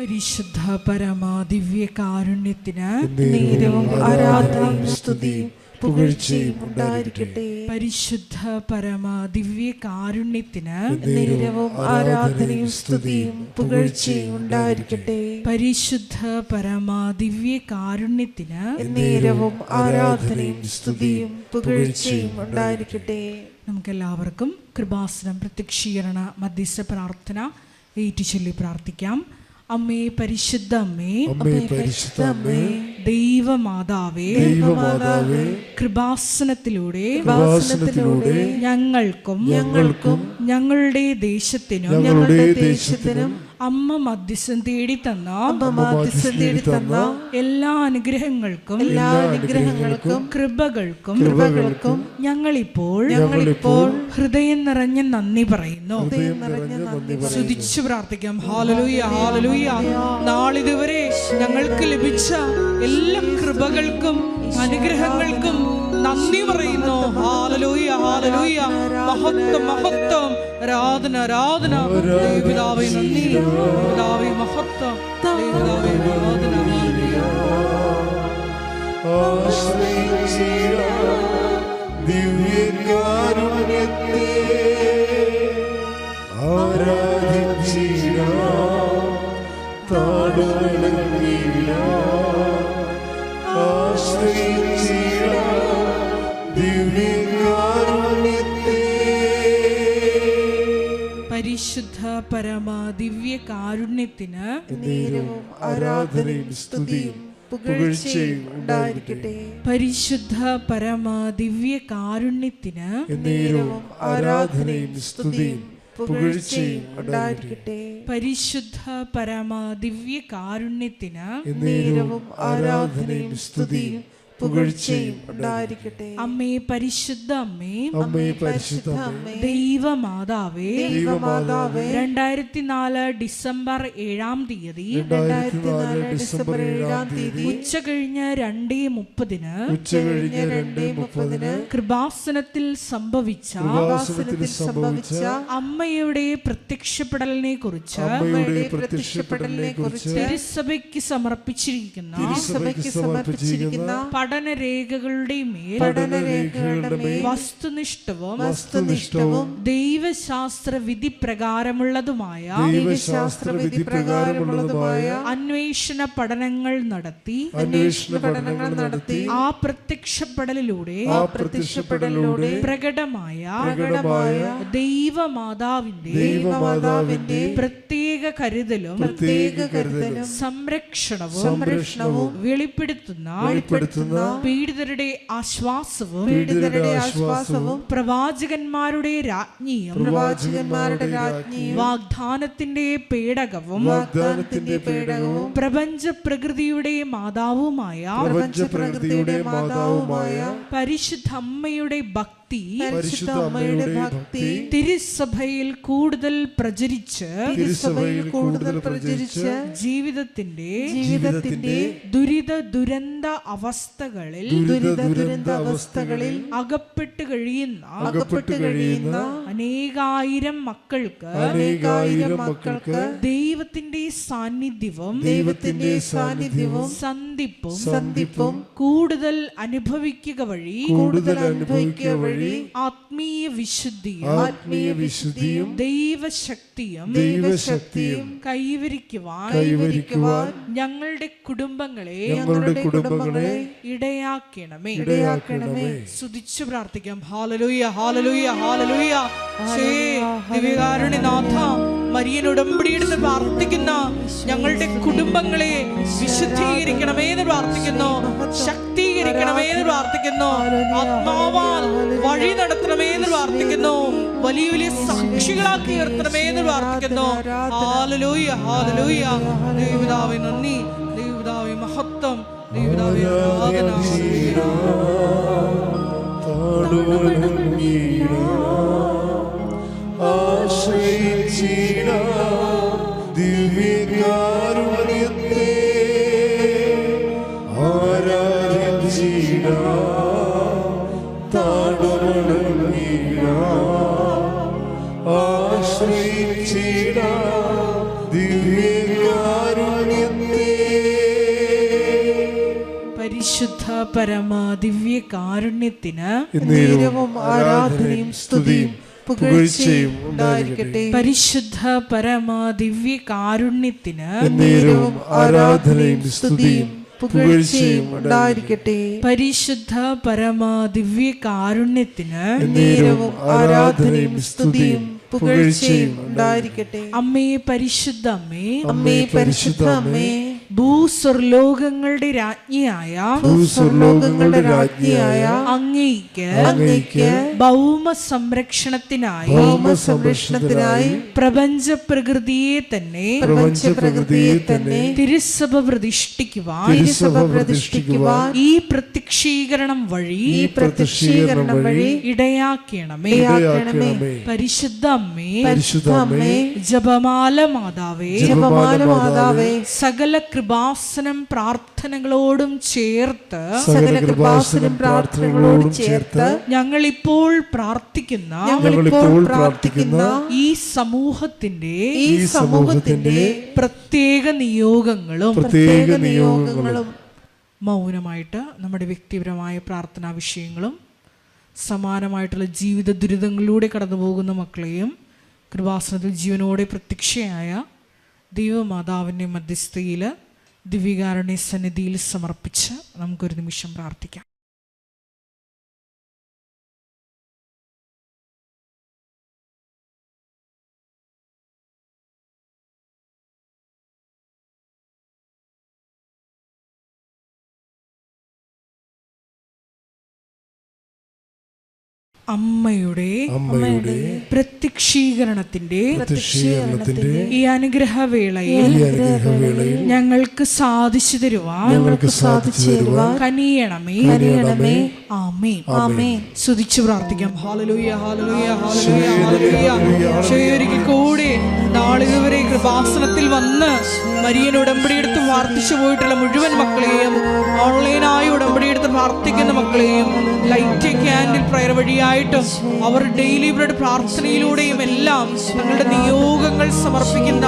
പരിശുദ്ധ പരമ ദിവ്യകാരുണ്യത്തിന് നേരവും ആരാധനയും സ്തുതിയും പുകഴ്ചയും ഉണ്ടായിരിക്കട്ടെ. പരിശുദ്ധ പരമ ദിവ്യകാരുണ്യത്തിന് നേരവും ആരാധനയും സ്തുതിയും പുകഴ്ചയും ഉണ്ടായിരിക്കട്ടെ. പരിശുദ്ധ പരമ ദിവ്യകാരുണ്യത്തിന് നേരവും ആരാധനയും സ്തുതിയും പുകഴ്ചയും ഉണ്ടായിരിക്കട്ടെ. നമുക്കെല്ലാവർക്കും കൃപാസനം പ്രത്യക്ഷീകരണ മധ്യസ്ഥ പ്രാർത്ഥന ഏറ്റുചൊല്ലി പ്രാർത്ഥിക്കാം. അമ്മേ പരിശുദ്ധ അമ്മേ, പരിശുദ്ധമേ, ദൈവമാതാവേ, കൃപാസനത്തിലൂടെ ഞങ്ങൾക്കും ഞങ്ങളുടെ ദേശത്തിനും അമ്മ മധ്യസ്ഥം തേടി തന്ന എല്ലാ അനുഗ്രഹങ്ങൾക്കും കൃപകൾക്കും ഞങ്ങളിപ്പോൾ ഹൃദയം നിറഞ്ഞ നന്ദി പറയുന്നു. സ്തുതിച്ചു പ്രാർത്ഥിക്കാം. Hallelujah, hallelujah. നാളിതുവരെ ഞങ്ങൾക്ക് ലഭിച്ച എല്ലാ കൃപകൾക്കും അനുഗ്രഹങ്ങൾക്കും നന്ദി പറയുന്നു. Hallelujah, hallelujah. മഹത്വം, മഹത്വം, ആരാധന, ആരാധന. ദൈവപിതാവേ നന്ദി, ദൈവപിതാവേ മഹത്വം, ദൈവപിതാവേ ആരാധന. ദിവ്യകാരുണ്യത്തെ ആരാധിച്ചിടാം, താഴ്വണങ്ങിടാം, ആശ്രയിച്ചിടാം ദിവ്യകാരുണ്യത്തെ. പരിശുദ്ധ പരമ ദിവ്യകാരുണ്യത്തിന് നേരവും ആരാധനയും സ്തുതിയും പുകഴ്ചയും ഉണ്ടായിരിക്കട്ടെ. പരിശുദ്ധ പരമ ദിവ്യകാരുണ്യത്തിന് നേരവും ആരാധനയും സ്തുതിയും പുകഴ്ചയും ഉണ്ടായിരിക്കട്ടെ. പരിശുദ്ധ പരമ ദിവ്യകാരുണ്യത്തിന് നേരവും ആരാധനയും സ്തുതിയും പുകഴ്ചയും ഉണ്ടായിരിക്കട്ടെ. അമ്മേ പരിശുദ്ധ അമ്മേ, പരിശുദ്ധ അമ്മേ, ദൈവമാതാവേ, 2004 ഡിസംബർ 7 തീയതി ഉച്ച കഴിഞ്ഞ് 2:30 കൃപാസനത്തിൽ സംഭവിച്ച അമ്മയുടെ പ്രത്യക്ഷപ്പെടലിനെ കുറിച്ച് തിരുസഭയ്ക്ക് സമർപ്പിച്ചിരിക്കുന്ന പഠനരേഖകളുടെ മേൽ വസ്തുനിഷ്ഠവും ദൈവശാസ്ത്ര വിധി പ്രകാരമുള്ളതുമായ അന്വേഷണ പഠനങ്ങൾ നടത്തി ആ പ്രത്യക്ഷപ്പെടലിലൂടെ പ്രകടമായ ദൈവമാതാവിന്റെ പ്രത്യേക കരുതലും സംരക്ഷണവും വെളിപ്പെടുത്തുന്ന പീഡിതരുടെ ആശ്വാസവും പ്രവാചകന്മാരുടെ രാജ്ഞിയും വാഗ്ദാനത്തിന്റെ പേടകവും പ്രപഞ്ച പ്രകൃതിയുടെ മാതാവുമായ പരിശുദ്ധ അമ്മയുടെ ഭക്തി തിരുസഭയിൽ കൂടുതൽ പ്രചരിച്ച് ജീവിതത്തിന്റെ ദുരിത ദുരന്ത അവസ്ഥകളിൽ അകപ്പെട്ട് കഴിയുന്ന അനേകായിരം മക്കൾക്ക് ദൈവത്തിന്റെ സാന്നിധ്യവും സന്ധിപ്പും കൂടുതൽ അനുഭവിക്കുക വഴി ആത്മീയ വിശുദ്ധിയും ദൈവശക്തിയും കൈവരിക്കുവാൻ ഞങ്ങളുടെ കുടുംബങ്ങളെ ഇടയാക്കണമേ. സ്തുതിച്ചു പ്രാർത്ഥിക്കാം. Hallelujah, hallelujah, hallelujah. ദിവ്യകാരുണ്യനാഥ, മരിയൻ ഉടമ്പടിയെടുത്ത് പ്രാർത്ഥിക്കുന്ന ഞങ്ങളുടെ കുടുംബങ്ങളെ വിശുദ്ധീകരിക്കണമേ എന്ന് പ്രാർത്ഥിക്കുന്നു, ശക്തീകരിക്കണമേ എന്ന് പ്രാർത്ഥിക്കുന്നു, ആത്മാവാൽ വഴി നടത്തണമേ എന്ന് പ്രാർത്ഥിക്കുന്നു, വലിയ വലിയ സാക്ഷികളാക്കി ഉയർത്തണമേ എന്ന് പ്രാർത്ഥിക്കുന്നു. Hallelujah, hallelujah. ദൈവപിതാവേ നന്ദി, ദൈവപിതാവേ മഹത്വം, ദൈവപിതാവേ ആരാധന. ദിവ്യകാരുണ്യത്തെ ആരാധിച്ചിടാം, ആശ്രയിച്ചിടാം ദിവ്യകാരുണ്യത്തെ. പരമ ദിവ്യ കാരുണ്യത്തിന് എന്നേരവും ആരാധനയും സ്തുതിയും പുകഴ്ചയും ഉണ്ടായിരിക്കട്ടെ. പരിശുദ്ധ പരമ ദിവ്യ കാരുണ്യത്തിന് എന്നേരവും ആരാധനയും സ്തുതിയും പുകഴ്ചയും ഉണ്ടായിരിക്കട്ടെ. പരിശുദ്ധ പരമ ദിവ്യ കാരുണ്യത്തിന് എന്നേരവും ആരാധനയും സ്തുതിയും പുകഴ്ചയും ഉണ്ടായിരിക്കട്ടെ. അമ്മേ പരിശുദ്ധ അമ്മേ, അമ്മേ പരിശുദ്ധ അമ്മേ, ഭൂസ്വർലോകങ്ങളുടെ രാജ്ഞിയായ ഭൂസ്വർലോകങ്ങളുടെ രാജ്ഞിയായ അങ്ങേയ്ക്ക് അങ്ങേയ്ക്ക് ഭൗമ സംരക്ഷണത്തിനായി ഭൗമ സംരക്ഷണത്തിനായി പ്രപഞ്ച പ്രകൃതിയെ തന്നെ പ്രപഞ്ചപ്രകൃതിയെ തന്നെ തിരുസഭ പ്രതിഷ്ഠിക്കുവാൻ തിരുസഭ പ്രതിഷ്ഠിക്കുവാൻ ഈ പ്രത്യക്ഷീകരണം വഴി ഈ പ്രത്യക്ഷീകരണം വഴി ഇടയാക്കണമേ. ഇടയാക്കണമേ. പരിശുദ്ധ അമ്മേ, പരിശുദ്ധ അമ്മേ, ജപമാല മാതാവേ, ജപമാല മാതാവേ, സകല കൃപാസനം പ്രാർത്ഥനകളോടും ചേർത്ത് സകല കൃപാസനം പ്രാർത്ഥനകളോടും ചേർത്ത് ഞങ്ങളിപ്പോൾ പ്രാർത്ഥിക്കുന്ന ഞങ്ങളിപ്പോൾ പ്രാർത്ഥിക്കുന്ന ഈ സമൂഹത്തിന്റെ ഈ സമൂഹത്തിന്റെ പ്രത്യേക നിയോഗങ്ങളും പ്രത്യേക നിയോഗങ്ങളും മൗനമായിട്ട് നമ്മുടെ വ്യക്തിപരമായ പ്രാർത്ഥനാ വിഷയങ്ങളും സമാനമായിട്ടുള്ള ജീവിത ദുരിതങ്ങളിലൂടെ കടന്നു പോകുന്ന മക്കളെയും കൃപാസനത്തിൽ ജീവനോടെ പ്രത്യക്ഷയായ ദൈവമാതാവിൻ്റെ മധ്യസ്ഥയിൽ ദിവ്യകാരുണ്യ സന്നിധിയിൽ സമർപ്പിച്ച് നമുക്കൊരു നിമിഷം പ്രാർത്ഥിക്കാം. അമ്മയുടെ പ്രത്യക്ഷീകരണത്തിന്റെ ഈ അനുഗ്രഹവേളയിൽ ഞങ്ങൾക്ക് സാധിച്ചു തരുവാൻ കനിയണമേ. ആമേൻ. സ്തുതിച്ചു പ്രാർത്ഥിക്കാം. Hallelujah, hallelujah, hallelujah, hallelujah. ഒരിക്കൽ കൂടി നാളിതുവരെ കൃപാസനത്തിൽ വന്ന് മരിയൻ ഉടമ്പടിയെടുത്ത് പ്രാർത്ഥിച്ചു പോയിട്ടുള്ള മുഴുവൻ മക്കളെയും, ഓൺലൈനായി ഉടമ്പടിയെടുത്ത് പ്രാർത്ഥിക്കുന്ന മക്കളെയും, ലൈറ്റ് ക്യാൻഡിൽ പ്രയർ വഴിയായിട്ടും അവർ ഡെയിലി ബ്രെഡ് പ്രാർത്ഥനയിലൂടെയും എല്ലാം തങ്ങളുടെ നിയോഗങ്ങൾ സമർപ്പിക്കുന്ന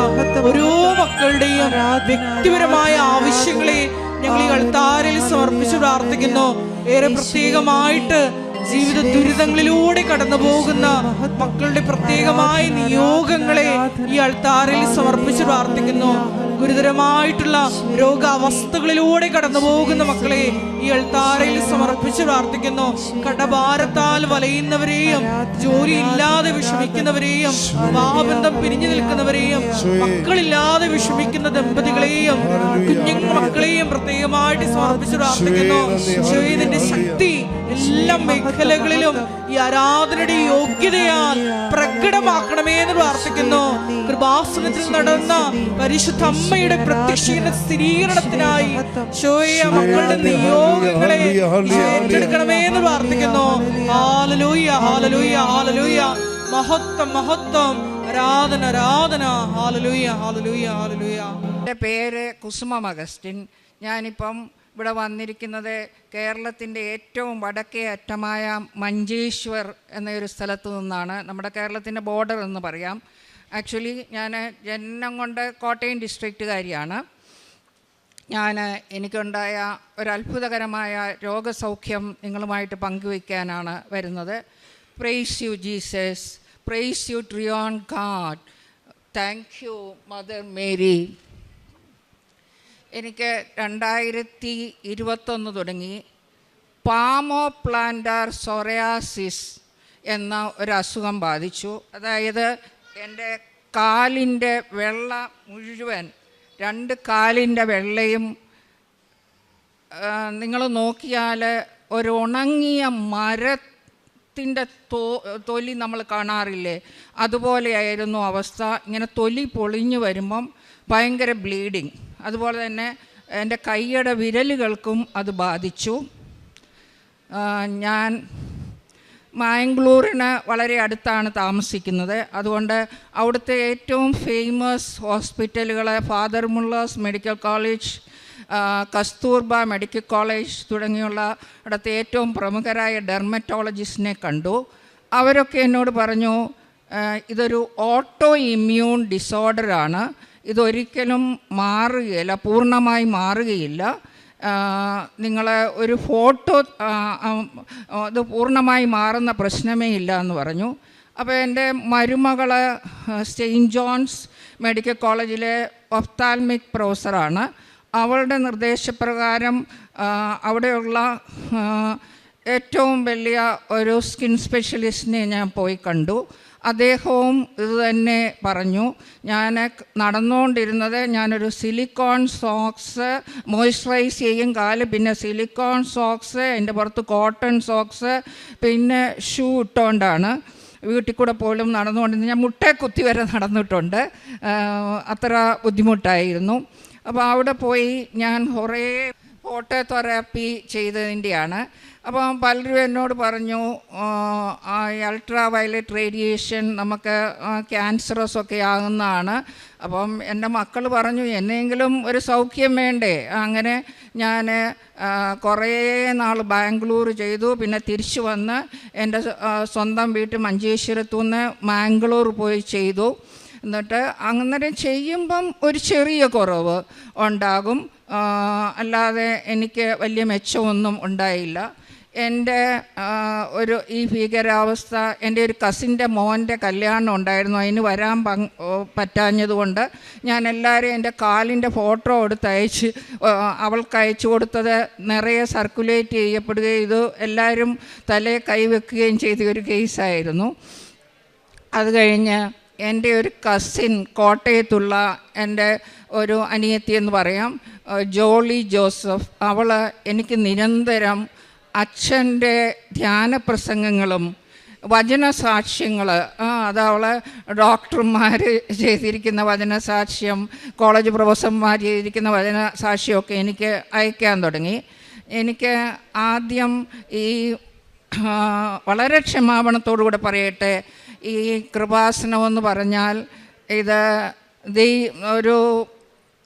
ഓരോ മക്കളുടെയും വ്യക്തിപരമായ ആവശ്യങ്ങളെ ഞങ്ങൾ ഈ അൾത്താരയിൽ സമർപ്പിച്ച് പ്രാർത്ഥിക്കുന്നു. ഏറെ പ്രത്യേകമായിട്ട് ജീവിത ദുരിതങ്ങളിലൂടെ കടന്നു പോകുന്ന മക്കളുടെ പ്രത്യേകമായ നിയോഗങ്ങളെ ഈ അൾത്താരയിൽ സമർപ്പിച്ച് പ്രാർത്ഥിക്കുന്നു. ഗുരുതരമായിട്ടുള്ള രോഗാവസ്ഥകളിലൂടെ കടന്നു പോകുന്ന മക്കളെ ഈ അൾത്താരയിൽ സമർപ്പിച്ച് പ്രാർത്ഥിക്കുന്നു. കടഭാരത്താൽ വലയുന്നവരെയും, ജോലി ഇല്ലാതെ വിഷമിക്കുന്നവരെയും, വിവാഹബന്ധം പിരിഞ്ഞു നിൽക്കുന്നവരെയും, മക്കളില്ലാതെ വിഷമിക്കുന്ന ദമ്പതികളെയും കുഞ്ഞു മക്കളെയും പ്രത്യേകമായിട്ട് സമർപ്പിച്ച് പ്രാർത്ഥിക്കുന്നു. ഇതിന്റെ ശക്തി എല്ലാ മേഖലകളിലും ഈ ആരാധനയുടെ യോഗ്യതയാൽ പ്രകടമാക്കണമേ എന്ന് പ്രാർത്ഥിക്കുന്നു. കൃപാസനത്തിൽ നടന്ന പരിശുദ്ധ അമ്മയുടെ പ്രത്യക്ഷീകരണ സ്ഥിരീകരണത്തിനായി മക്കളുടെ നിയോഗങ്ങളെ ഏറ്റെടുക്കണമേ എന്ന് പ്രാർത്ഥിക്കുന്നു. Hallelujah, hallelujah, hallelujah. മഹത്വം, മഹത്വം, ആരാധന, ആരാധന. Hallelujah, hallelujah, hallelujah. എൻ്റെ പേര് കുസുമ അഗസ്റ്റിൻ. ഞാനിപ്പം ഇവിടെ വന്നിരിക്കുന്നത് കേരളത്തിൻ്റെ ഏറ്റവും വടക്കേ അറ്റമായ മഞ്ചേശ്വർ എന്നൊരു സ്ഥലത്തു നിന്നാണ്. നമ്മുടെ കേരളത്തിൻ്റെ ബോർഡർ എന്ന് പറയാം. ആക്ച്വലി ഞാൻ ജന്മം കൊണ്ട് കോട്ടയം ഡിസ്ട്രിക്റ്റുകാരിയാണ്. എനിക്കുണ്ടായ ഒരു അത്ഭുതകരമായ രോഗസൗഖ്യം നിങ്ങളുമായിട്ട് പങ്കുവയ്ക്കാനാണ് വരുന്നത്. Praise you Jesus, praise you triune God, thank you Mother Mary. എനിക്ക് 2021 തുടങ്ങി പാമോ പ്ലാന്റാർ സോറിയാസിസ് എന്ന ഒരു അസുഖം ബാധിച്ചു. അതായത് എൻ്റെ കാലിൻ്റെ വെള്ള മുഴുവൻ, 2 കാലിൻ്റെ വെള്ളയും നിങ്ങൾ നോക്കിയാൽ ഒരു ഉണങ്ങിയ മരത്തിൻ്റെ തൊലി നമ്മൾ കാണാറില്ലേ, അതുപോലെയായിരുന്നു അവസ്ഥ. ഇങ്ങനെ തൊലി പൊളിഞ്ഞു വരുമ്പം ഭയങ്കര ബ്ലീഡിങ്. അതുപോലെ തന്നെ എൻ്റെ കൈയുടെ വിരലുകൾക്കും അത് ബാധിച്ചു. ഞാൻ മാംഗ്ലൂരിന് വളരെ അടുത്താണ് താമസിക്കുന്നത്. അതുകൊണ്ട് അവിടുത്തെ ഏറ്റവും ഫേമസ് ഹോസ്പിറ്റലുകൾ father Muller's medical college, Kasturba medical college തുടങ്ങിയുള്ള ഇവിടുത്തെ ഏറ്റവും പ്രമുഖരായ ഡെർമറ്റോളജിസ്റ്റിനെ കണ്ടു. അവരൊക്കെ എന്നോട് പറഞ്ഞു, ഇതൊരു ഓട്ടോ ഇമ്മ്യൂൺ ഡിസോർഡറാണ്, ഇതൊരിക്കലും മാറുകയില്ല, പൂർണ്ണമായി മാറുകയില്ല. നിങ്ങൾ ഒരു ഫോട്ടോ അത് പൂർണ്ണമായി മാറുന്ന പ്രശ്നമേ ഇല്ല എന്ന് പറഞ്ഞു. അപ്പോൾ എൻ്റെ മരുമകൾ സെയിൻറ്റ് ജോൺസ് മെഡിക്കൽ കോളേജിലെ ഒഫ്താൽമിക് പ്രൊഫസറാണ്. അവളുടെ നിർദ്ദേശപ്രകാരം അവിടെയുള്ള ഏറ്റവും വലിയ ഒരു സ്കിൻ സ്പെഷ്യലിസ്റ്റിനെ ഞാൻ പോയി കണ്ടു. അദ്ദേഹവും ഇത് തന്നെ പറഞ്ഞു. ഞാൻ നടന്നുകൊണ്ടിരുന്നത് ഞാനൊരു സിലിക്കോൺ സോക്സ് മോയ്സ്ചറൈസ് ചെയ്യും കാല്, പിന്നെ സിലിക്കോൺ സോക്സ്, എൻ്റെ പുറത്ത് കോട്ടൺ സോക്സ്, പിന്നെ ഷൂ ഇട്ടുകൊണ്ടാണ് വീട്ടിൽ കൂടെ പോലും നടന്നുകൊണ്ടിരുന്നത്. ഞാൻ മുട്ടേ കുത്തി വരെ നടന്നിട്ടുണ്ട്. അത്ര ബുദ്ധിമുട്ടായിരുന്നു. അപ്പോൾ അവിടെ പോയി ഞാൻ കുറേ ഫോട്ടോതെറാപ്പി ചെയ്തതിൻ്റെയാണ്. അപ്പം പലരും എന്നോട് പറഞ്ഞു അൾട്രാ വയലറ്റ് റേഡിയേഷൻ നമുക്ക് ക്യാൻസറസ് ഒക്കെ ആകുന്നതാണ്. അപ്പം എൻ്റെ മക്കൾ പറഞ്ഞു എന്നെങ്കിലും ഒരു സൗഖ്യം വേണ്ടേ. അങ്ങനെ ഞാൻ കുറേ നാൾ ബാംഗ്ലൂർ ചെയ്തു. പിന്നെ തിരിച്ചു വന്ന് എൻ്റെ സ്വന്തം വീട്ടിൽ മഞ്ചേശ്വരത്തുനിന്ന് മാംഗ്ലൂർ പോയി ചെയ്തു. എന്നിട്ട് അങ്ങനെ ചെയ്യുമ്പം ഒരു ചെറിയ കുറവ് ഉണ്ടാകും, അല്ലാതെ എനിക്ക് വലിയ മെച്ചമൊന്നും ഉണ്ടായില്ല. എൻ്റെ ഈ ഭീകരാവസ്ഥ എൻ്റെ ഒരു കസിൻ്റെ മോൻ്റെ കല്യാണം ഉണ്ടായിരുന്നു. അതിന് വരാൻ പറ്റാഞ്ഞതുകൊണ്ട് ഞാൻ എല്ലാവരെയും എൻ്റെ കാലിൻ്റെ ഫോട്ടോ എടുത്ത് അവൾക്ക് അയച്ചു കൊടുത്തത് നിറയെ സർക്കുലേറ്റ് ചെയ്യപ്പെടുകയും ഇത് എല്ലാവരും തലയെ കൈവെക്കുകയും ചെയ്ത ഒരു കേസായിരുന്നു. അത് കഴിഞ്ഞ് എൻ്റെ ഒരു കസിൻ കോട്ടയത്തുള്ള എൻ്റെ ഒരു അനിയത്തി എന്ന് പറയാം, ജോളി ജോസഫ്, അവൾ എനിക്ക് നിരന്തരം അച്ഛൻ്റെ ധ്യാനപ്രസംഗങ്ങളും വചനസാക്ഷ്യങ്ങൾ, അതവൾ ഡോക്ടർമാർ ചെയ്തിരിക്കുന്ന വചനസാക്ഷ്യം, കോളേജ് പ്രൊഫസർമാർ ചെയ്തിരിക്കുന്ന വചനസാക്ഷ്യമൊക്കെ എനിക്ക് അയക്കാൻ തുടങ്ങി. എനിക്ക് ആദ്യം ഈ വളരെ ക്ഷമാപണത്തോടുകൂടെ പറയട്ടെ, ഈ കൃപാസനമെന്ന് പറഞ്ഞാൽ ഇത്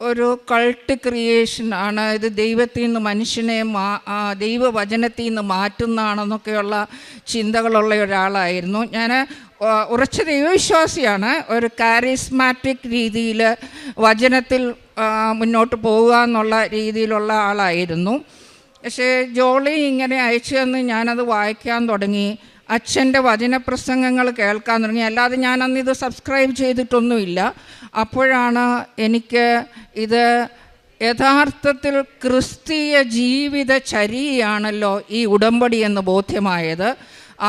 ഒരു കൾട്ട് ക്രിയേഷനാണ്. ഇത് ദൈവത്തിൽ നിന്ന് മനുഷ്യനെ ദൈവവചനത്തിൽ നിന്ന് മാറ്റുന്നതാണെന്നൊക്കെയുള്ള ചിന്തകളുള്ള ഒരാളായിരുന്നു ഞാൻ. ഉറച്ച ദൈവവിശ്വാസിയാണ്. ഒരു കാരിസ്മാറ്റിക് രീതിയിൽ വചനത്തിൽ മുന്നോട്ട് പോകുക എന്നുള്ള രീതിയിലുള്ള ആളായിരുന്നു. പക്ഷേ ജോളി ഇങ്ങനെ അയച്ചു തന്ന് ഞാനത് വായിക്കാൻ തുടങ്ങി. അച്ഛൻ്റെ വചനപ്രസംഗങ്ങൾ കേൾക്കാൻ തുടങ്ങി. അല്ലാതെ ഞാനന്നിത് സബ്സ്ക്രൈബ് ചെയ്തിട്ടൊന്നുമില്ല. അപ്പോഴാണ് എനിക്ക് ഇത് യഥാർത്ഥത്തിൽ ക്രിസ്തീയ ജീവിതചര്യയാണല്ലോ ഈ ഉടമ്പടി എന്ന് ബോധ്യമായത്.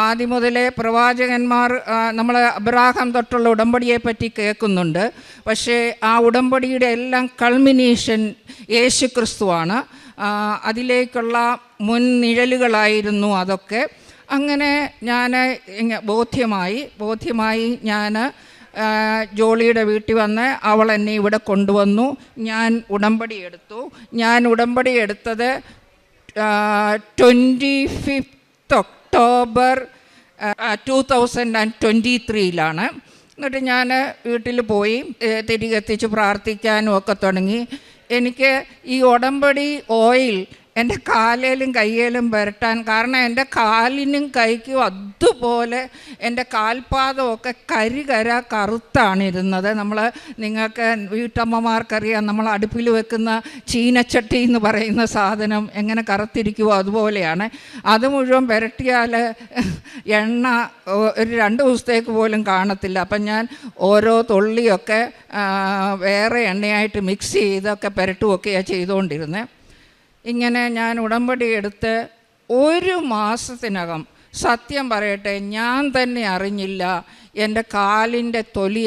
ആദ്യം മുതലേ പ്രവാചകന്മാർ നമ്മൾ അബ്രാഹാം തൊട്ടുള്ള ഉടമ്പടിയെപ്പറ്റി കേൾക്കുന്നുണ്ട്. പക്ഷേ ആ ഉടമ്പടിയുടെ എല്ലാം കൾമിനേഷൻ യേശു ക്രിസ്തുവാണ്. അതിലേക്കുള്ള മുൻനിഴലുകളായിരുന്നു അതൊക്കെ. അങ്ങനെ ഞാൻ ബോധ്യമായി ഞാൻ ജോളിയുടെ വീട്ടിൽ വന്ന് അവൾ എന്നെ ഇവിടെ കൊണ്ടുവന്നു. ഞാൻ ഉടമ്പടി എടുത്തത് 25 ഒക്ടോബർ 2023 എന്നിട്ട് ഞാൻ വീട്ടിൽ പോയി തിരികെത്തിച്ച് പ്രാർത്ഥിക്കാനും ഒക്കെ തുടങ്ങി. എനിക്ക് ഈ ഉടമ്പടി ഓയിൽ എൻ്റെ കാലിലും കയ്യിലും പുരട്ടാൻ, കാരണം എൻ്റെ കാലിനും കൈക്കും അതുപോലെ എൻ്റെ കാൽപാദമൊക്കെ കറുത്താണ് ഇരുന്നത്. നിങ്ങൾക്ക് വീട്ടമ്മമാർക്കറിയാം, നമ്മൾ അടുപ്പിൽ വെക്കുന്ന ചീനച്ചട്ടി എന്ന് പറയുന്ന സാധനം എങ്ങനെ കറുത്തിരിക്കുമോ അതുപോലെയാണ്. അത് മുഴുവൻ പുരട്ടിയാൽ എണ്ണ ഒരു 2 ദിവസത്തേക്ക് പോലും കാണത്തില്ല. അപ്പം ഞാൻ ഓരോ തുള്ളിയൊക്കെ വേറെ എണ്ണയായിട്ട് മിക്സ് ചെയ്തൊക്കെ പുരട്ടുമൊക്കെയാണ് ചെയ്തുകൊണ്ടിരുന്നത്. ഇങ്ങനെ ഞാൻ ഉടമ്പടി എടുത്ത് 1 മാസത്തിനകം, സത്യം പറയട്ടെ, ഞാൻ തന്നെ അറിഞ്ഞില്ല എൻ്റെ കാലിൻ്റെ തൊലി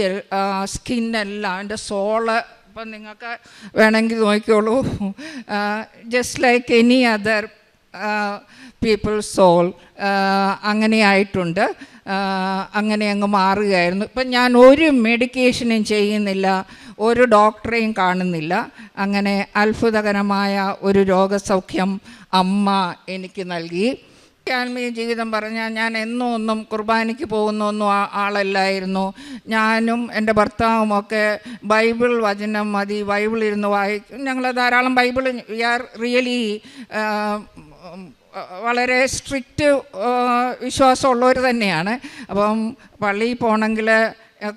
സ്കിന്നെല്ലാം, എൻ്റെ സോള്, ഇപ്പം നിങ്ങൾക്ക് വേണമെങ്കിൽ നോക്കിക്കോളൂ, just like any other people soul അങ്ങനെയായിട്ടുണ്ട്. അങ്ങനെ അങ്ങ് മാറുകയായിരുന്നു. ഇപ്പം ഞാൻ ഒരു മെഡിക്കേഷനും ചെയ്യുന്നില്ല, ഒരു ഡോക്ടറെയും കാണുന്നില്ല. അങ്ങനെ അത്ഭുതകരമായ ഒരു രോഗസൗഖ്യം അമ്മ എനിക്ക് നൽകി. ആത്മീയ ജീവിതം പറഞ്ഞാൽ ഞാൻ ഒന്നും കുർബാനയ്ക്ക് പോകുന്നൊന്നും ആളല്ലായിരുന്നു. ഞാനും എൻ്റെ ഭർത്താവുമൊക്കെ ബൈബിൾ വചനം മതി, ബൈബിൾ ഇരുന്ന് വായിക്കും. ഞങ്ങൾ ധാരാളം ബൈബിൾ, വി ആർ റിയലി വളരെ സ്ട്രിക്റ്റ് വിശ്വാസമുള്ളവർ തന്നെയാണ്. അപ്പം പള്ളിയിൽ പോകണമെങ്കിൽ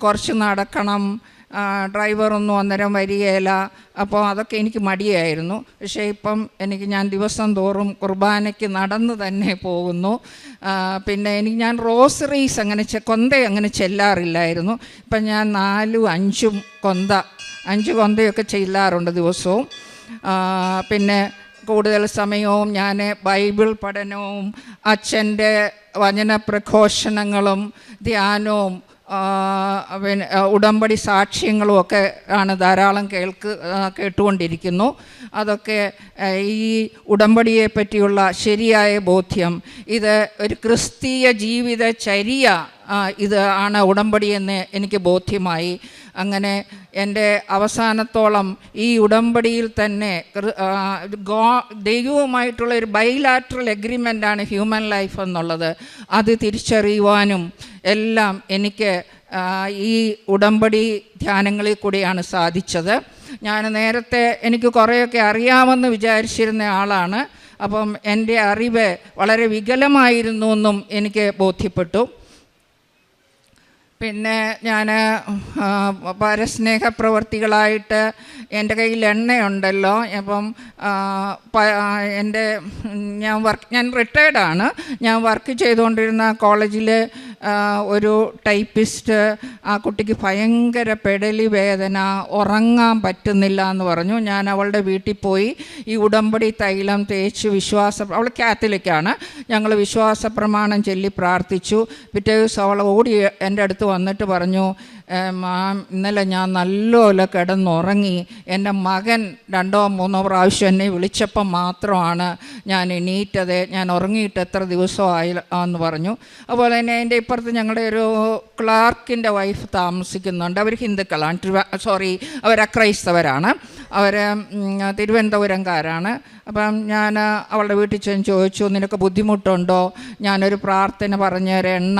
കുറച്ച് നടക്കണം, ഡ്രൈവറൊന്നും അന്നേരം വരികയില്ല. അപ്പോൾ അതൊക്കെ എനിക്ക് മടിയായിരുന്നു. പക്ഷേ ഇപ്പം ഞാൻ ദിവസം തോറും കുർബാനയ്ക്ക് നടന്ന് തന്നെ പോകുന്നു. പിന്നെ ഞാൻ റോസറീസ് കൊന്ത അങ്ങനെ ചെല്ലാറില്ലായിരുന്നു. ഇപ്പം ഞാൻ 4-5 കൊന്തയൊക്കെ ചെല്ലാറുണ്ട് ദിവസവും. പിന്നെ കൂടുതൽ സമയവും ഞാൻ ബൈബിൾ പഠനവും അച്ഛൻ്റെ വചന പ്രഘോഷണങ്ങളും ധ്യാനവും പിന്നെ ഉടമ്പടി സാക്ഷ്യങ്ങളും ഒക്കെ ആണ് ധാരാളം കേട്ടുകൊണ്ടിരിക്കുന്നു. അതൊക്കെ ഈ ഉടമ്പടിയെ പറ്റിയുള്ള ശരിയായ ബോധ്യം, ഇത് ഒരു ക്രിസ്തീയ ജീവിതചര്യ ഇത് ആണ് ഉടമ്പടിയെന്ന് എനിക്ക് ബോധ്യമായി. അങ്ങനെ എൻ്റെ അവസാനത്തോളം ഈ ഉടമ്പടിയിൽ തന്നെ ദൈവവുമായിട്ടുള്ള ഒരു ബൈലാറ്ററൽ എഗ്രിമെൻ്റാണ് ഹ്യൂമൻ ലൈഫ് എന്നുള്ളത്. അത് തിരിച്ചറിയുവാനും എല്ലാം എനിക്ക് ഈ ഉടമ്പടി ധ്യാനങ്ങളിൽ കൂടിയാണ് സാധിച്ചത്. ഞാൻ നേരത്തെ എനിക്ക് കുറേയൊക്കെ അറിയാമെന്ന് വിചാരിച്ചിരുന്ന ആളാണ്. അപ്പം എൻ്റെ അറിവ് വളരെ വികലമായിരുന്നു എന്നും എനിക്ക് ബോധ്യപ്പെട്ടു. പിന്നെ ഞാൻ പരസ്നേഹ പ്രവർത്തികളായിട്ട് എൻ്റെ കയ്യിൽ എണ്ണയുണ്ടല്ലോ. അപ്പം ഞാൻ റിട്ടയർഡാണ്. ഞാൻ വർക്ക് ചെയ്തുകൊണ്ടിരുന്ന കോളേജിൽ ഒരു ടൈപ്പിസ്റ്റ്, ആ കുട്ടിക്ക് ഭയങ്കര പെടലി വേദന, ഉറങ്ങാൻ പറ്റുന്നില്ല എന്ന് പറഞ്ഞു. ഞാൻ അവളുടെ വീട്ടിൽ പോയി ഈ ഉടമ്പടി തൈലം തേച്ച് അവൾ കാത്തലിക്കാണ്. ഞങ്ങൾ വിശ്വാസ പ്രമാണം ചൊല്ലി പ്രാർത്ഥിച്ചു. പിറ്റേ ദിവസം അവൾ ഓടി എൻ്റെ അടുത്ത് വന്നിട്ട് പറഞ്ഞു, മാം ഇന്നലെ ഞാൻ നല്ലപോലെ കിടന്നുറങ്ങി. എൻ്റെ മകൻ 2-3 പ്രാവശ്യം എന്നെ വിളിച്ചപ്പം മാത്രമാണ് ഞാൻ എണീറ്റത്. ഞാൻ ഉറങ്ങിയിട്ട് എത്ര ദിവസമായി എന്ന് പറഞ്ഞു. അതുപോലെ തന്നെ എൻ്റെ ഇപ്പുറത്ത് ഞങ്ങളുടെ ഒരു ക്ലാർക്കിൻ്റെ വൈഫ് താമസിക്കുന്നുണ്ട്. അവർ ഹിന്ദുക്കളാണ്, അവർ അക്രൈസ്തവരാണ്. അവർ തിരുവനന്തപുരംകാരാണ്. അപ്പം ഞാൻ അവളുടെ വീട്ടിൽ ചെന്ന് ചോദിച്ചു, നിനക്ക് ബുദ്ധിമുട്ടുണ്ടോ? ഞാനൊരു പ്രാർത്ഥന പറഞ്ഞൊരു എണ്ണ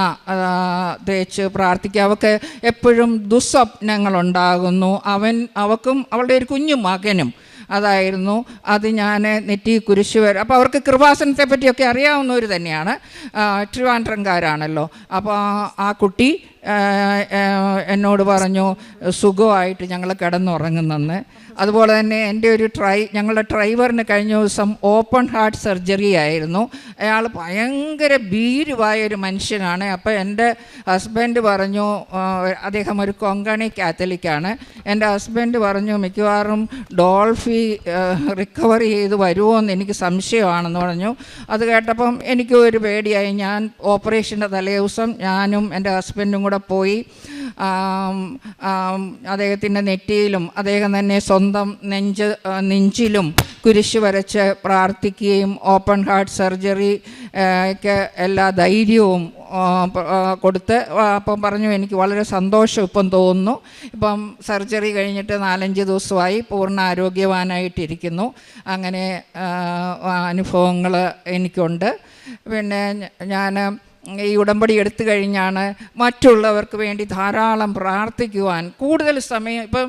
തേച്ച് പ്രാർത്ഥിക്കുക. അവൾക്ക് എപ്പോഴും ദുസ്വപ്നങ്ങളുണ്ടാകുന്നു. അവൾക്കും അവളുടെ ഒരു കുഞ്ഞു മകനും അതായിരുന്നു. അത് ഞാൻ നെറ്റി കുരിശ് വരെ. അപ്പോൾ അവർക്ക് കൃപാസനത്തെ പറ്റിയൊക്കെ അറിയാവുന്നവർ തന്നെയാണ്, ട്രിവാൻഡ്രംകാരാണല്ലോ. അപ്പോൾ ആ കുട്ടി എന്നോട് പറഞ്ഞു സുഖമായിട്ട് ഞങ്ങൾ കിടന്നുറങ്ങുന്നെന്ന്. അതുപോലെ തന്നെ എൻ്റെ ഞങ്ങളുടെ ഡ്രൈവറിന് കഴിഞ്ഞ ദിവസം ഓപ്പൺ ഹാർട്ട് സർജറി ആയിരുന്നു. അയാൾ ഭയങ്കര ഭീരുവായൊരു മനുഷ്യനാണ്. അപ്പോൾ എൻ്റെ ഹസ്ബൻഡ് പറഞ്ഞു, അദ്ദേഹം ഒരു കൊങ്കണി കാത്തലിക്കാണ്. എൻ്റെ ഹസ്ബൻഡ് പറഞ്ഞു മിക്കവാറും ഡോൾഫി റിക്കവർ ചെയ്ത് വരുമോ എന്ന് എനിക്ക് സംശയമാണെന്ന് പറഞ്ഞു. അത് കേട്ടപ്പം എനിക്കും ഒരു പേടിയായി. ഞാൻ ഓപ്പറേഷൻ്റെ തലേദിവസം ഞാനും എൻ്റെ ഹസ്ബൻഡും കൂടെ പോയി അദ്ദേഹത്തിൻ്റെ നെറ്റിയിലും അദ്ദേഹം തന്നെ സ്വന്തം നെഞ്ചിലും കുരിശ് വരച്ച് പ്രാർത്ഥിക്കുകയും ഓപ്പൺ ഹാർട്ട് സർജറിക്ക് എല്ലാ ധൈര്യവും കൊടുത്ത് അപ്പം പറഞ്ഞു, എനിക്ക് വളരെ സന്തോഷം ഇപ്പം തോന്നുന്നു. ഇപ്പം സർജറി കഴിഞ്ഞിട്ട് 4-5 ദിവസമായി പൂർണ്ണ ആരോഗ്യവാനായിട്ടിരിക്കുന്നു. അങ്ങനെ അനുഭവങ്ങൾ എനിക്കുണ്ട്. പിന്നെ ഞാൻ ഈ ഉടമ്പടി എടുത്തു കഴിഞ്ഞാണ് മറ്റുള്ളവർക്ക് വേണ്ടി ധാരാളം പ്രാർത്ഥിക്കുവാൻ കൂടുതൽ സമയം. ഇപ്പം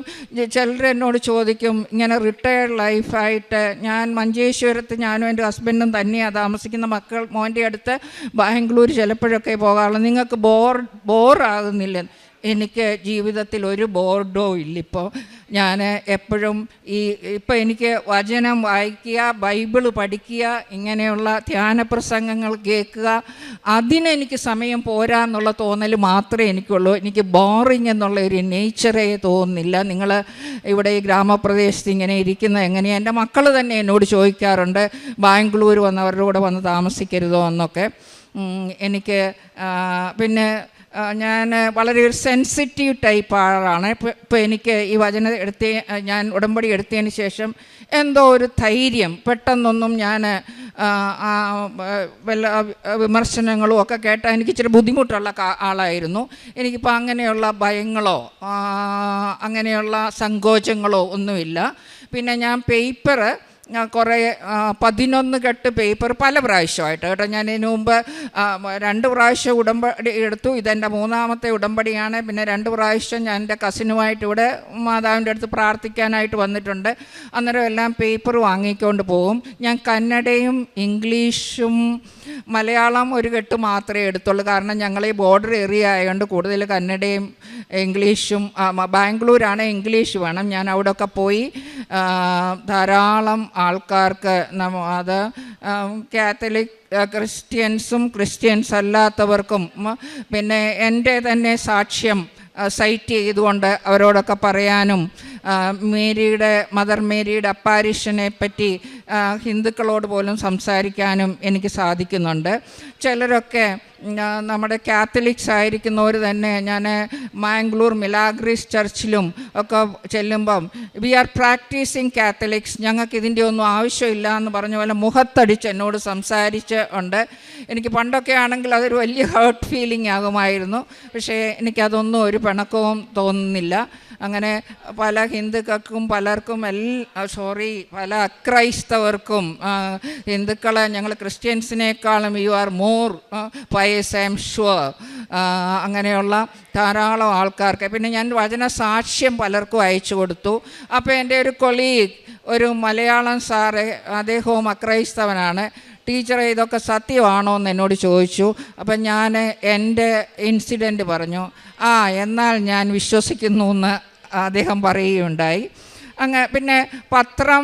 ചിലർ എന്നോട് ചോദിക്കും, ഇങ്ങനെ റിട്ടയർഡ് ലൈഫായിട്ട് ഞാൻ മഞ്ചേശ്വരത്ത് ഞാനും എൻ്റെ ഹസ്ബൻഡും തന്നെയാണ് താമസിക്കുന്ന. മോൻ്റെ അടുത്ത് ബാംഗ്ലൂർ ചിലപ്പോഴൊക്കെ പോകാറുള്ളൂ. നിങ്ങൾക്ക് ബോറാകുന്നില്ല? എനിക്ക് ജീവിതത്തിൽ ഒരു ബോർഡോ ഇല്ലിപ്പോൾ. ഞാൻ എപ്പോഴും ഇപ്പം എനിക്ക് വചനം വായിക്കുക, ബൈബിള് പഠിക്കുക, ഇങ്ങനെയുള്ള ധ്യാനപ്രസംഗങ്ങൾ കേൾക്കുക, അതിനെനിക്ക് സമയം പോരാന്നുള്ള തോന്നൽ മാത്രമേ എനിക്കുള്ളൂ. എനിക്ക് ബോറിങ് എന്നുള്ള ഒരു നേച്ചറേ തോന്നുന്നില്ല. നിങ്ങൾ ഇവിടെ ഈ ഗ്രാമപ്രദേശത്ത് ഇങ്ങനെ ഇരിക്കുന്നത് എങ്ങനെയാണ്? എൻ്റെ മക്കൾ തന്നെ എന്നോട് ചോദിക്കാറുണ്ട്, ബാംഗ്ലൂർ വന്നവരുടെ കൂടെ വന്ന് താമസിക്കരുതോ എന്നൊക്കെ. എനിക്ക് പിന്നെ ഞാൻ വളരെ ഒരു സെൻസിറ്റീവ് ടൈപ്പ് ആളാണ്. ഇപ്പോൾ എനിക്ക് ഈ വചനം ഞാൻ ഉടമ്പടി എടുത്തതിന് ശേഷം എന്തോ ഒരു ധൈര്യം, പെട്ടെന്നൊന്നും ഞാൻ വല്ല വിമർശനങ്ങളും ഒക്കെ കേട്ടാൽ എനിക്ക് ഇച്ചിരി ബുദ്ധിമുട്ടുള്ള ആളായിരുന്നു. എനിക്കിപ്പോൾ അങ്ങനെയുള്ള ഭയങ്ങളോ അങ്ങനെയുള്ള സങ്കോചങ്ങളോ ഒന്നുമില്ല. പിന്നെ ഞാൻ പേപ്പർ കുറേ 11 കെട്ട് പേപ്പർ പല പ്രാവശ്യമായിട്ട് കേട്ടോ. ഞാൻ ഇതിനു മുമ്പ് 2 പ്രാവശ്യം ഉടമ്പടി എടുത്തു. ഇതെൻ്റെ 3ാമത്തെ ഉടമ്പടിയാണ്. പിന്നെ 2 പ്രാവശ്യം ഞാൻ എൻ്റെ കസിനുമായിട്ട് ഇവിടെ മാതാവിൻ്റെ അടുത്ത് പ്രാർത്ഥിക്കാനായിട്ട് വന്നിട്ടുണ്ട്. അന്നേരം എല്ലാം പേപ്പർ വാങ്ങിക്കൊണ്ട് പോകും. ഞാൻ കന്നഡയും ഇംഗ്ലീഷും മലയാളം ഒരു കെട്ട് മാത്രമേ എടുത്തുള്ളൂ. കാരണം ഞങ്ങൾ ഈ ബോർഡർ ഏരിയ ആയതുകൊണ്ട് കൂടുതൽ കന്നഡയും ഇംഗ്ലീഷും, ബാംഗ്ലൂരാണ് ഇംഗ്ലീഷ് വേണം. ഞാൻ അവിടെയൊക്കെ പോയി ധാരാളം ആൾക്കാർക്ക് അത് കാത്തലിക് ക്രിസ്ത്യൻസ് അല്ലാത്തവർക്കും പിന്നെ എൻ്റെ തന്നെ സാക്ഷ്യം സൈറ്റ് ചെയ്തുകൊണ്ട് അവരോടൊക്കെ പറയാനും മദർ മേരിയുടെ അപ്പാരിഷനെ പറ്റി ഹിന്ദുക്കളോട് പോലും സംസാരിക്കാനും എനിക്ക് സാധിക്കുന്നുണ്ട്. ചിലരൊക്കെ നമ്മുടെ കാത്തലിക്സ് ആയിരിക്കുന്നവർ തന്നെ ഞാൻ മാംഗ്ലൂർ മിലാഗ്രീസ് ചർച്ചിലും ഒക്കെ ചെല്ലുമ്പം വി ആർ പ്രാക്ടീസിങ് കാത്തലിക്സ്, ഞങ്ങൾക്ക് ഇതിൻ്റെ ഒന്നും ആവശ്യമില്ല എന്ന് പറഞ്ഞ പോലെ മുഖത്തടിച്ച് എന്നോട് സംസാരിച്ച് ഉണ്ട്. എനിക്ക് പണ്ടൊക്കെ ആണെങ്കിൽ അതൊരു വലിയ ഹേർട്ട് ഫീലിംഗ് ആകുമായിരുന്നു. പക്ഷേ എനിക്കതൊന്നും ഒരു പിണക്കവും തോന്നുന്നില്ല. അങ്ങനെ പല ഹിന്ദുക്കൾക്കും പലർക്കും പല അക്രൈസ്തവർക്കും ഹിന്ദുക്കളെ ഞങ്ങൾ ക്രിസ്ത്യൻസിനേക്കാളും you are more pious I'm sure, അങ്ങനെയുള്ള ധാരാളം ആൾക്കാർക്ക്. പിന്നെ ഞാൻ വചന സാക്ഷ്യം പലർക്കും അയച്ചു കൊടുത്തു. അപ്പോൾ എൻ്റെ ഒരു കൊളീഗ്, ഒരു മലയാളം സാറ്, അദ്ദേഹവും അക്രൈസ്തവനാണ്. ടീച്ചറെ ഇതൊക്കെ സത്യമാണോ എന്ന് എന്നോട് ചോദിച്ചു. അപ്പം ഞാൻ എൻ്റെ ഇൻസിഡൻറ്റ് പറഞ്ഞു. എന്നാൽ ഞാൻ വിശ്വസിക്കുന്നു എന്ന് അദ്ദേഹം പറയുകയുണ്ടായി. പിന്നെ പത്രം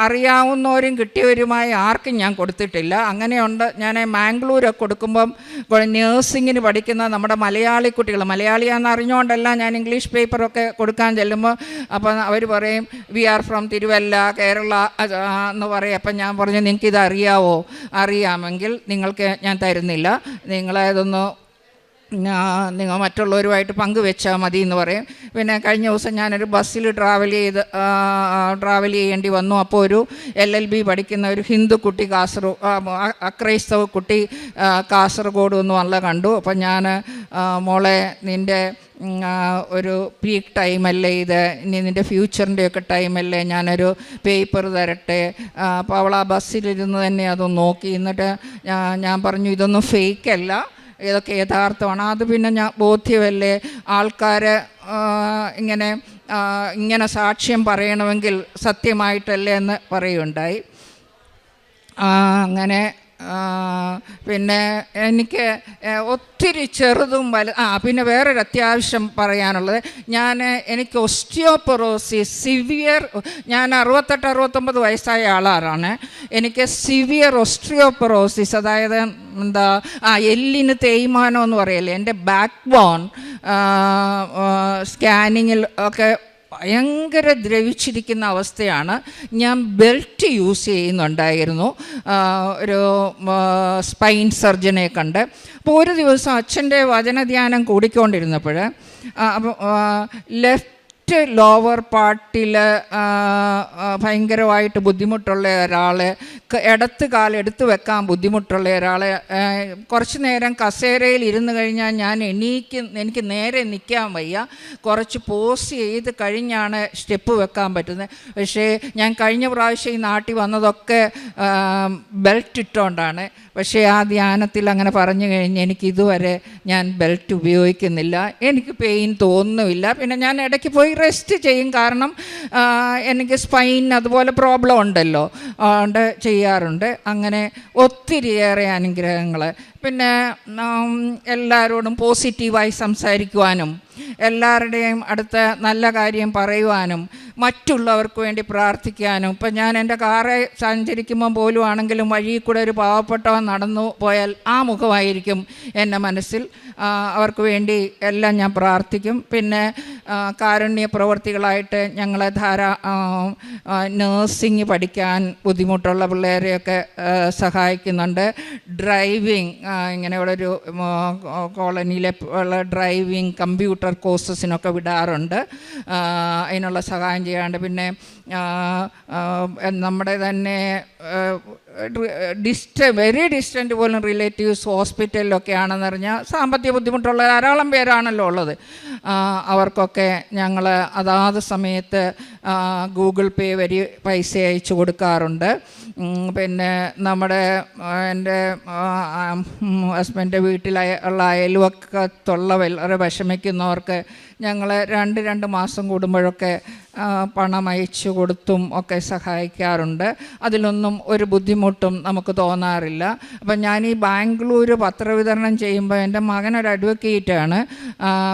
അറിയാവുന്നവരും കിട്ടിയവരുമായി ആർക്കും ഞാൻ കൊടുത്തിട്ടില്ല. അങ്ങനെയുണ്ട്. ഞാൻ മാംഗ്ലൂരൊക്കെ കൊടുക്കുമ്പം നേഴ്സിങ്ങിന് പഠിക്കുന്ന നമ്മുടെ മലയാളി കുട്ടികൾ, മലയാളിയാണെന്ന് അറിഞ്ഞുകൊണ്ടല്ല ഞാൻ ഇംഗ്ലീഷ് പേപ്പറൊക്കെ കൊടുക്കാൻ ചെല്ലുമ്പോൾ അപ്പം അവർ പറയും we are from Thiruvalla, Kerala എന്ന് പറയും. അപ്പം ഞാൻ പറഞ്ഞു നിങ്ങൾക്കിത് അറിയാവോ? അറിയാമെങ്കിൽ നിങ്ങൾക്ക് ഞാൻ തരുന്നില്ല, നിങ്ങളതൊന്ന് നിങ്ങൾ മറ്റുള്ളവരുമായിട്ട് പങ്കുവെച്ചാൽ മതി എന്ന് പറയും. പിന്നെ കഴിഞ്ഞ ദിവസം ഞാനൊരു ബസ്സിൽ ട്രാവൽ ചെയ്യേണ്ടി വന്നു. അപ്പോൾ ഒരു LLB പഠിക്കുന്ന ഒരു ഹിന്ദു കുട്ടി അക്രൈസ്തവ കുട്ടി കാസർഗോഡ് ഒന്ന് വല്ല കണ്ടു. അപ്പം ഞാൻ മോളെ നിൻ്റെ ഒരു പീക്ക് ടൈമല്ലേ ഇത്, ഇനി നിൻ്റെ ഫ്യൂച്ചറിൻ്റെയൊക്കെ ടൈമല്ലേ, ഞാനൊരു പേപ്പർ തരട്ടെ. അപ്പോൾ അവൾ ആ ബസ്സിലിരുന്ന് തന്നെ അതൊന്ന് നോക്കി. എന്നിട്ട് ഞാൻ പറഞ്ഞു ഇതൊന്നും ഫേക്കല്ല, ഇതൊക്കെ യഥാർത്ഥമാണ്. അത് പിന്നെ ബോധ്യമല്ലേ, ആൾക്കാർ ഇങ്ങനെ സാക്ഷ്യം പറയണമെങ്കിൽ സത്യമായിട്ടല്ലേ എന്ന് പറയുകയുണ്ടായി. അങ്ങനെ പിന്നെ എനിക്ക് ഒത്തിരി ചെറുതും പിന്നെ വേറൊരു അത്യാവശ്യം പറയാനുള്ളത്, എനിക്ക് ഒസ്റ്റിയോപൊറോസിസ് സിവിയർ, ഞാൻ 68-69 വയസ്സായ ആളാണ്. എനിക്ക് സിവിയർ ഒസ്റ്റിയോപൊറോസിസ്, അതായത് എല്ലിന് തേയ്മാനം എന്ന് പറയല്ലേ, എൻ്റെ ബാക്ക് ബോൺ സ്കാനിങ്ങിൽ ഒക്കെ ഭയങ്കര ദ്രവിച്ചിരിക്കുന്ന അവസ്ഥയാണ്. ഞാൻ ബെൽറ്റ് യൂസ് ചെയ്യുന്നുണ്ടായിരുന്നു ഒരു സ്പൈൻ സർജനെ കണ്ട്. അപ്പോൾ ഒരു ദിവസം അച്ഛൻ്റെ വചനധ്യാനം കൂടിക്കൊണ്ടിരുന്നപ്പോൾ ലെഫ്റ്റ് ലോവർ പാർട്ടിൽ ഭയങ്കരമായിട്ട് ബുദ്ധിമുട്ടുള്ള ഒരാൾ, ഇടത്ത് കാൽ എടുത്തു വെക്കാൻ ബുദ്ധിമുട്ടുള്ള ഒരാൾ, കുറച്ച് നേരം കസേരയിൽ ഇരുന്ന് കഴിഞ്ഞാൽ എനിക്ക് നേരെ നിൽക്കാൻ വയ്യ, കുറച്ച് പോസ് ചെയ്ത് കഴിഞ്ഞാണ് സ്റ്റെപ്പ് വെക്കാൻ പറ്റുന്നത്. പക്ഷേ ഞാൻ കഴിഞ്ഞ പ്രാവശ്യം ഈ നാട്ടിൽ വന്നതൊക്കെ ബെൽറ്റ് ഇട്ടുകൊണ്ടാണ്. പക്ഷേ ആ ധ്യാനത്തിൽ അങ്ങനെ പറഞ്ഞു കഴിഞ്ഞ് എനിക്കിതുവരെ ഞാൻ ബെൽറ്റ് ഉപയോഗിക്കുന്നില്ല, എനിക്ക് പെയിൻ തോന്നുന്നില്ല. പിന്നെ ഞാൻ ഇടയ്ക്ക് പോയി റെസ്റ്റ് ചെയ്യും, കാരണം എനിക്ക് സ്പൈൻ അതുപോലെ പ്രോബ്ലം ഉണ്ടല്ലോ, അതുകൊണ്ട് ചെയ്യാറുണ്ട്. അങ്ങനെ ഒത്തിരിയേറെ അനുഗ്രഹങ്ങൾ. പിന്നെ എല്ലാവരോടും പോസിറ്റീവായി സംസാരിക്കുവാനും എല്ലാവരുടെയും അടുത്ത് നല്ല കാര്യം പറയുവാനും മറ്റുള്ളവർക്ക് വേണ്ടി പ്രാർത്ഥിക്കാനും. ഇപ്പം ഞാൻ എൻ്റെ കാറ് സഞ്ചരിക്കുമ്പം പോലും ആണെങ്കിലും വഴിയിൽ കൂടെ ഒരു പാവപ്പെട്ടവൻ നടന്നു പോയാൽ ആ മുഖമായിരിക്കും എൻ്റെ മനസ്സിൽ. അവർക്ക് വേണ്ടി എല്ലാം ഞാൻ പ്രാർത്ഥിക്കും. പിന്നെ കാരുണ്യ പ്രവർത്തികളായിട്ട് ഞങ്ങളെ നേഴ്സിംഗ് പഠിക്കാൻ ബുദ്ധിമുട്ടുള്ള പിള്ളേരെയൊക്കെ സഹായിക്കുന്നുണ്ട്. ഡ്രൈവിംഗ്, ഇങ്ങനെയുള്ള ഒരു കോളനിയിലെ ഉള്ള ഡ്രൈവിംഗ് കമ്പ്യൂട്ടർ കോഴ്സസിനൊക്കെ വിടാറുണ്ട്, അതിനുള്ള സഹായം ചെയ്യാണ്ട്. പിന്നെ നമ്മുടെ തന്നെ വെരി ഡിസ്റ്റൻറ്റ് പോലും റിലേറ്റീവ്സ് ഹോസ്പിറ്റലിലൊക്കെ ആണെന്ന് പറഞ്ഞാൽ സാമ്പത്തിക ബുദ്ധിമുട്ടുള്ള ധാരാളം പേരാണല്ലോ ഉള്ളത്. അവർക്കൊക്കെ ഞങ്ങൾ അതാത് സമയത്ത് ഗൂഗിൾ പേ വഴി പൈസ അയച്ചു കൊടുക്കാറുണ്ട്. പിന്നെ എൻ്റെ ഹസ്ബൻഡിൻ്റെ വീട്ടിലുള്ള അയൽവക്കത്തുള്ള വളരെ വിഷമിക്കുന്നവർക്ക് ഞങ്ങൾ 2 മാസം കൂടുമ്പോഴൊക്കെ പണം അയച്ചു കൊടുത്തും ഒക്കെ സഹായിക്കാറുണ്ട്. അതിലൊന്നും ഒരു ബുദ്ധിമുട്ടും നമുക്ക് തോന്നാറില്ല. അപ്പം ഞാൻ ഈ ബാംഗ്ലൂർ പത്രവിതരണം ചെയ്യുമ്പോൾ എൻ്റെ മകനൊരു അഡ്വക്കേറ്റാണ്,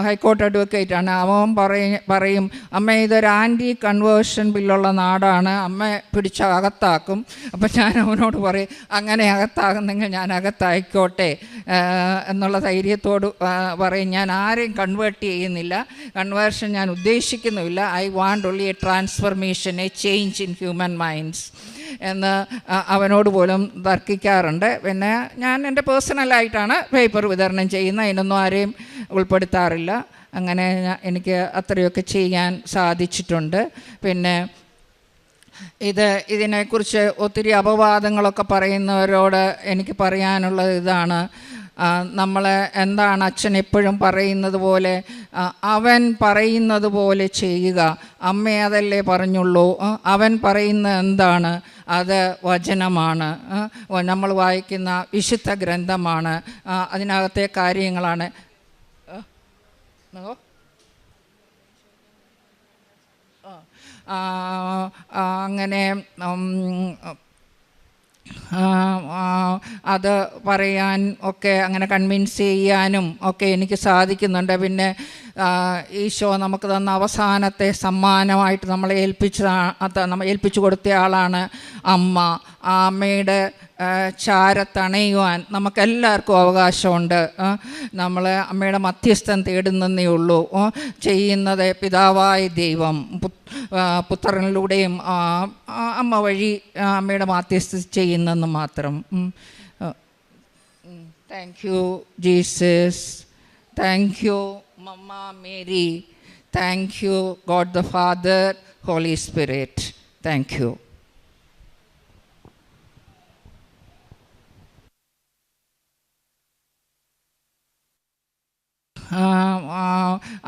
ഹൈക്കോർട്ട് അഡ്വക്കേറ്റാണ്. അവൻ പറയും അമ്മ ഇതൊരു ആൻറ്റി കൺവേർഷൻ ബില്ലുള്ള നാടാണ്, അമ്മ പിടിച്ച് അകത്താക്കും. അപ്പം ഞാൻ അവനോട് പറയും അങ്ങനെ അകത്താകുന്നെങ്കിൽ ഞാൻ അകത്തായിക്കോട്ടെ എന്നുള്ള ധൈര്യത്തോട് പറയും. ഞാൻ ആരെയും കൺവേർട്ട് ചെയ്യുന്നില്ല, കൺവേർഷൻ ഞാൻ ഉദ്ദേശിക്കുന്നുമില്ല. I want only a transformation, a change in human minds എന്ന് അവനോട് പോലും തർക്കിക്കാറുണ്ട്. പിന്നെ ഞാൻ എൻ്റെ പേഴ്സണലായിട്ടാണ് പേപ്പർ വിതരണം ചെയ്യുന്നത്, അതിനൊന്നും ആരെയും ഉൾപ്പെടുത്താറില്ല. അങ്ങനെ എനിക്ക് അത്രയൊക്കെ ചെയ്യാൻ സാധിച്ചിട്ടുണ്ട്. പിന്നെ ഇതിനെക്കുറിച്ച് ഒത്തിരി അപവാദങ്ങളൊക്കെ പറയുന്നവരോട് എനിക്ക് പറയാനുള്ളത് ഇതാണ്. നമ്മൾ എന്താണ് അച്ഛൻ എപ്പോഴും പറയുന്നത് പോലെ അവൻ പറയുന്നത് പോലെ ചെയ്യുക. അമ്മ അതല്ലേ പറഞ്ഞുള്ളൂ, അവൻ പറയുന്നത് എന്താണ് അത് വചനമാണ്, നമ്മൾ വായിക്കുന്ന വിശുദ്ധ ഗ്രന്ഥമാണ്, അതിനകത്തെ കാര്യങ്ങളാണ്. അങ്ങനെ അത് പറയാൻ ഒക്കെ അങ്ങനെ കൺവിൻസ് ചെയ്യാനും ഒക്കെ എനിക്ക് സാധിക്കുന്നുണ്ട്. പിന്നെ ഈശോ നമുക്ക് തന്ന അവസാനത്തെ സമ്മാനമായിട്ട് നമ്മളെ ഏൽപ്പിച്ചു കൊടുത്ത ആളാണ് അമ്മ. ആ അമ്മയുടെ ചാരത്തണയുവാൻ നമുക്കെല്ലാവർക്കും അവകാശമുണ്ട്. നമ്മൾ അമ്മയുടെ മധ്യസ്ഥം തേടുന്നതേ ഉള്ളൂ. ചെയ്യുന്നത് പിതാവായ ദൈവം പുത്രനിലൂടെയും അമ്മ വഴി അമ്മയുടെ മധ്യസ്ഥം ചെയ്യുന്നെന്ന് മാത്രം. Thank you Jesus, thank you Mama Mary, thank you God the Father, Holy Spirit, thank you.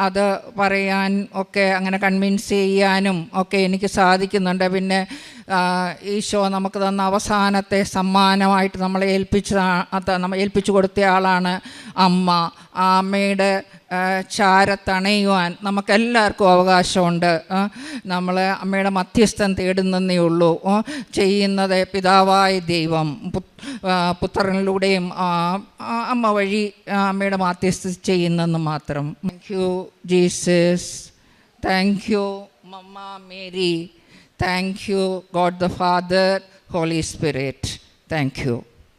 അത് പറയാൻ ഒക്കെ അങ്ങനെ കൺവിൻസ് ചെയ്യാനും ഒക്കെ എനിക്ക് സാധിക്കുന്നുണ്ട്. പിന്നെ ഈശോ നമുക്ക് തന്ന അവസാനത്തെ സമ്മാനമായിട്ട് നമ്മളെ ഏൽപ്പിച്ചു കൊടുത്ത ആളാണ് അമ്മ. ആ അമ്മയുടെ ചാരത്തണയുവാൻ നമുക്കെല്ലാവർക്കും അവകാശമുണ്ട്. നമ്മൾ അമ്മയുടെ മധ്യസ്ഥം തേടുന്നതേ ഉള്ളൂ. ചെയ്യുന്നത് പിതാവായ ദൈവം പുത്രനിലൂടെയും അമ്മ വഴി അമ്മയുടെ മധ്യസ്ഥം ചെയ്യുന്നെന്ന് മാത്രം. Thank you Jesus, thank you Mama Mary, thank you God the Father, Holy Spirit, thank U.